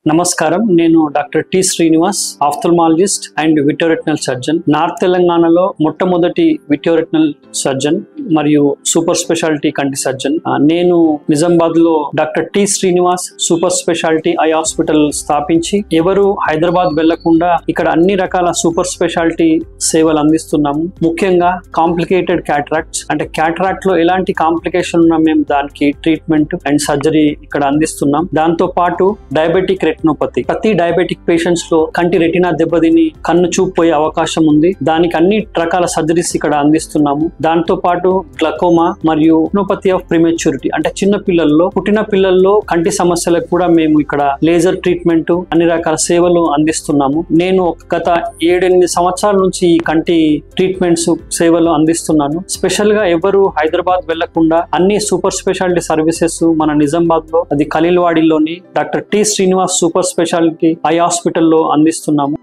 నమస్కారం, నేను doctor T Srinivas, ophthalmologist and vitreoretinal surgeon. North తెలంగాణలో మొట్టమొదటి విట్రోరెటినల్ సర్జన్ మరియు సూపర్ స్పెషాలిటీ కంటి సర్జన్. నేను నిజామాబాద్ లో doctor T Srinivas super speciality eye hospital స్థాపించి ఎవరు హైదరాబాద్ వెళ్లకుండా ఇక్కడ అన్ని రకాల సూపర్ స్పెషాలిటీ సేవలు అందిస్తున్నాము. ముఖ్యంగా కాంప్లికేటెడ్ క్యాటరాక్ట్స్, అంటే క్యాటరాక్ట్ లో ఎలాంటి కాంప్లికేషన్ ఉన్నా మేము దానికి ట్రీట్మెంట్ అండ్ సర్జరీ ఇక్కడ అందిస్తున్నాం. దాంతో పాటు డయాబెటిక్ రెటినోపతి, ప్రతి డయాబెటిక్ పేషెంట్స్ లో కంటి రెటినా దెబ్బతిని కన్ను చూపు పోయే అవకాశం ఉంది. దానికి అన్ని రకాల సర్జరీస్ ఇక్కడ అందిస్తున్నాము. దాంతో పాటు గ్లకోమా మరియు రెటినోపతి ఆఫ్ ప్రిమెచ్యూరిటీ, అంటే చిన్న పిల్లల్లో పుట్టిన పిల్లల్లో కంటి సమస్యలకు కూడా మేము ఇక్కడ లేజర్ ట్రీట్మెంట్ అన్ని రకాల సేవలు అందిస్తున్నాము. నేను గత 7-8 సంవత్సరాల నుంచి ఈ కంటి ట్రీట్మెంట్స్ సేవలు అందిస్తున్నాను. స్పెషల్ గా ఎవరు హైదరాబాద్ వెళ్లకుండా అన్ని సూపర్ స్పెషాలిటీ సర్వీసెస్ మన నిజామాబాద్ లో, అది ఖలీల్వాడిలోని doctor T Srinivas super speciality eye హాస్పిటల్లో అందిస్తున్నాము.